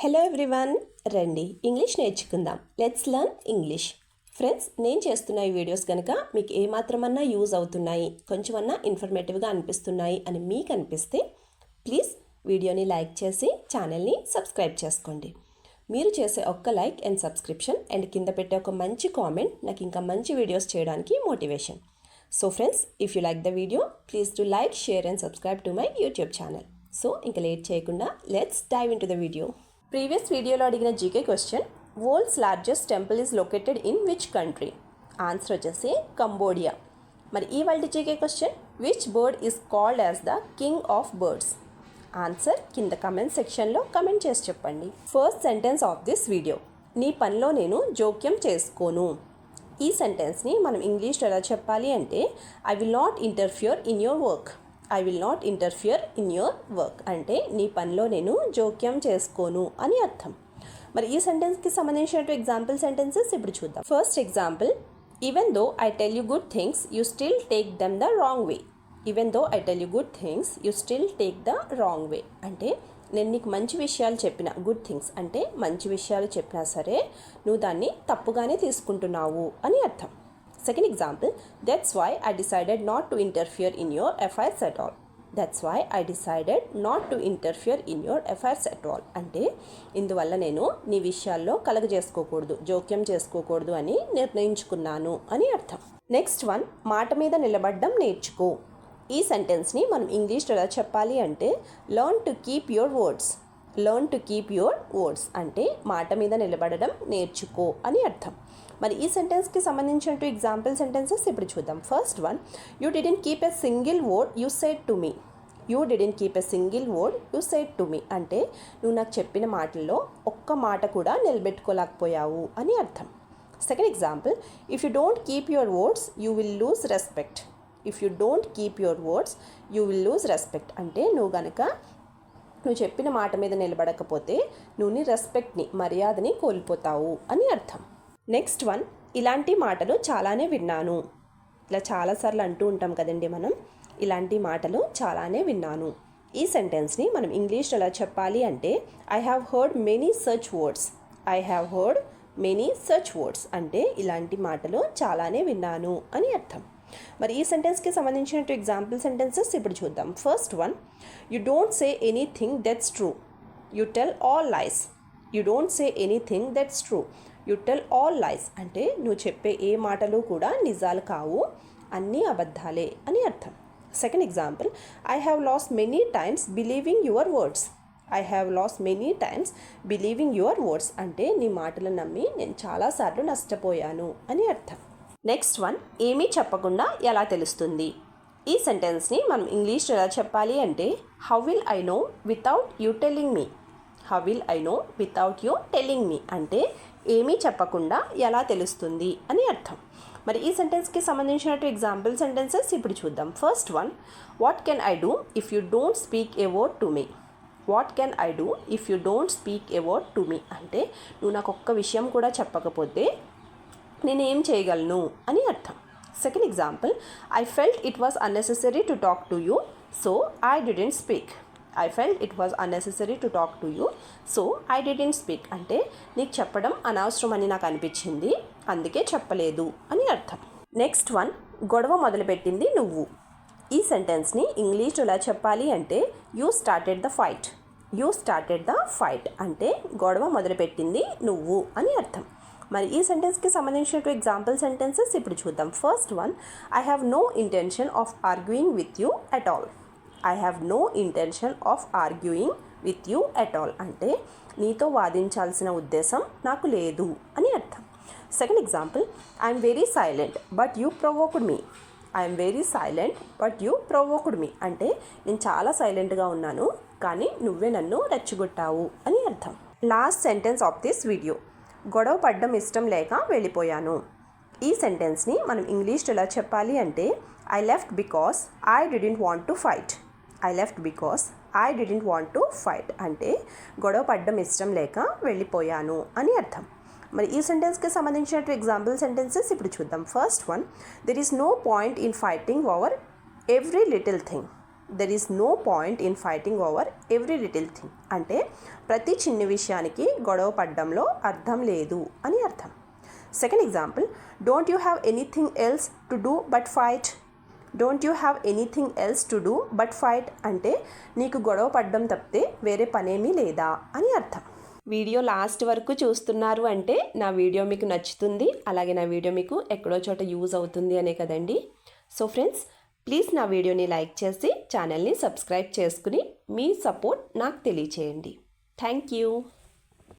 Hello everyone, రండి English నేర్చుకుందాం. Let's learn English. Friends, నేను చేస్తున్న ఈ వీడియోస్ కనుక మీకు ఏమాత్రమన్నా యూజ్ అవుతున్నాయి, కొంచెమన్నా ఇన్ఫర్మేటివ్గా అనిపిస్తున్నాయి అని మీకు అనిపిస్తే ప్లీజ్ వీడియోని లైక్ చేసి ఛానల్ని సబ్స్క్రైబ్ చేసుకోండి. మీరు చేసే ఒక్క లైక్ అండ్ సబ్స్క్రిప్షన్ అండ్ కింద పెట్టే ఒక మంచి కామెంట్ నాకు ఇంకా మంచి వీడియోస్ చేయడానికి motivation. So friends, if you like the video please do like, share and subscribe to my YouTube channel. So ఇంకా లేట్ చేయకుండా let's dive in to the video. Previous వీడియోలో అడిగిన GK question, world's largest temple is located in which country? Answer వచ్చేసి Cambodia. మరి ఈ వాళ్ళ GK question, which bird is called as the king of birds? Answer కింద comment సెక్షన్లో comment చేసి చెప్పండి. First sentence of this video, నీ పనిలో నేను జోక్యం చేసుకోను. ఈ సెంటెన్స్ని మనం ఇంగ్లీష్లో ఎలా చెప్పాలి అంటే, I will not interfere in your work. I will not interfere in your work అంటే నీ పనిలో నేను జోక్యం చేసుకోను అని అర్థం. మరి ఈ సెంటెన్స్కి సంబంధించినట్టు ఎగ్జాంపుల్ సెంటెన్సెస్ ఇప్పుడు చూద్దాం. First example, even though I tell you good things you still take them the wrong way. Even though I tell you good things you still take the wrong way అంటే నేను నీకు మంచి విషయాలు చెప్పిన, good things అంటే మంచి విషయాలు చెప్పినా సరే నువ్వు దాన్ని తప్పుగానే తీసుకుంటున్నావు అని అర్థం. Second example, that's why I decided not to interfere in your affairs at all. That's why I decided not to interfere in your affairs at all అంటే ఇందువల్ల నేను నీ విషయాల్లో కలగజేసుకోకూడదు, జోక్యం చేసుకోకూడదు అని నిర్ణయించుకున్నాను అని అర్థం. నెక్స్ట్ వన్, మాట మీద నిలబడడం నేర్చుకో. ఈ సెంటెన్స్ని మనం ఇంగ్లీష్లో ఎలా చెప్పాలి అంటే, learn to keep your words. Learn to keep your words అంటే మాట మీద నిలబడడం నేర్చుకో అని అర్థం. మరి ఈ సెంటెన్స్కి సంబంధించినట్టు ఎగ్జాంపుల్ సెంటెన్సెస్ ఇప్పుడు చూద్దాం. First one, you didn't keep a single word you said to me. You didn't keep a single word you said to me అంటే నువ్వు నాకు చెప్పిన మాటల్లో ఒక్క మాట కూడా నిలబెట్టుకోలేకపోయావు అని అర్థం. Second example, if you don't keep your words you will lose respect. If you don't keep your words you will lose respect అంటే నువ్వు చెప్పిన మాట మీద నిలబడకపోతే నువ్వు నీ రెస్పెక్ట్ని, మర్యాదని కోల్పోతావు అని అర్థం. నెక్స్ట్ వన్, ఇలాంటి మాటలు చాలానే విన్నాను. ఇలా చాలాసార్లు అంటూ ఉంటాం కదండి మనం, ఇలాంటి మాటలు చాలానే విన్నాను. ఈ సెంటెన్స్ని మనం ఇంగ్లీష్లో ఎలా చెప్పాలి అంటే, I have heard many such words. I have heard many such words అంటే ఇలాంటి మాటలు చాలానే విన్నాను అని అర్థం. మరి ఈ సెంటెన్స్కి సంబంధించినట్టు ఎగ్జాంపుల్ సెంటెన్సెస్ ఇప్పుడు చూద్దాం. First one, you don't say anything that's true. You tell all lies. You don't say anything that's true. You tell all lies అంటే నువ్వు చెప్పే ఏ మాటలు కూడా నిజాలు కావు, అన్నీ అబద్ధాలే అని అర్థం. Second example, I have lost many times believing your words. I have lost many times believing your words అంటే నీ మాటలు నమ్మి నేను చాలాసార్లు నష్టపోయాను అని అర్థం. నెక్స్ట్ వన్, ఏమీ చెప్పకుండా ఎలా తెలుస్తుంది? ఈ సెంటెన్స్ని మనం ఇంగ్లీష్లో ఎలా చెప్పాలి అంటే, how will I know without you telling me. How will I know without you telling me అంటే ఏమీ చెప్పకుండా ఎలా తెలుస్తుంది అని అర్థం. మరి ఈ సెంటెన్స్కి సంబంధించినట్టు ఎగ్జాంపుల్ సెంటెన్సెస్ ఇప్పుడు చూద్దాం. First one, what can I do if you don't speak a word to me. What can I do if you don't speak a word to me అంటే నువ్వు నాకు ఒక్క విషయం కూడా చెప్పకపోతే నేనేం చేయగలను అని అర్థం. Second example, I felt it was unnecessary to talk to you so I didn't speak. I felt it was unnecessary to talk to you so I didn't speak అంటే నీకు చెప్పడం అనవసరం అని నాకు అనిపించింది, అందుకే చెప్పలేదు అని అర్థం. నెక్స్ట్ వన్, గొడవ మొదలుపెట్టింది నువ్వు. ఈ సెంటెన్స్ని ఇంగ్లీష్లో ఎలా చెప్పాలి అంటే, you started the fight. You started the fight అంటే గొడవ మొదలుపెట్టింది నువ్వు అని అర్థం. మరి ఈ సెంటెన్స్కి సంబంధించినట్టు ఎగ్జాంపుల్ సెంటెన్సెస్ ఇప్పుడు చూద్దాం. First one, I have no intention of arguing with you at all. I have no intention of arguing with you at all అంటే నీతో వాదించాల్సిన ఉద్దేశం నాకు లేదు అని అర్థం. Second example, I'm very silent but you provoked me. I'm very silent but you provoked me అంటే నేను చాలా సైలెంట్గా ఉన్నాను కానీ నువ్వే నన్ను రెచ్చగొట్టావు అని అర్థం. Last sentence of this video, గొడవ పడ్డం ఇష్టం లేక వెళ్ళిపోయాను. ఈ సెంటెన్స్ని మనం ఇంగ్లీష్లో ఎలా చెప్పాలి అంటే, I left because I didn't want to fight. I left because I didn't want to fight అంటే గొడవ పడ్డం ఇష్టం లేక వెళ్ళిపోయాను అని అర్థం. మరి ఈ సెంటెన్స్కి సంబంధించినట్టు ఎగ్జాంపుల్ సెంటెన్సెస్ ఇప్పుడు చూద్దాం. First one, there is no point in fighting over every little thing. There is no point in fighting over every little thing. అంటే ప్రతి చిన్న విషయానికి గొడవ పడ్డంలో అర్థం లేదు అని అర్థం. Second example, don't you have anything else to do but fight. Don't you have anything else to do but fight అంటే నీకు గొడవ పడ్డం తప్పితే వేరే పనేమీ లేదా అని అర్థం. వీడియో లాస్ట్ వరకు చూస్తున్నారు అంటే నా వీడియో మీకు నచ్చుతుంది, అలాగే నా వీడియో మీకు ఎక్కడో చోట యూజ్ అవుతుంది అనే కదండి. సో ఫ్రెండ్స్, ప్లీజ్ నా వీడియోని లైక్ చేసి ఛానల్ని సబ్స్క్రైబ్ చేసుకుని మీ సపోర్ట్ నాకు తెలియచేయండి. Thank you.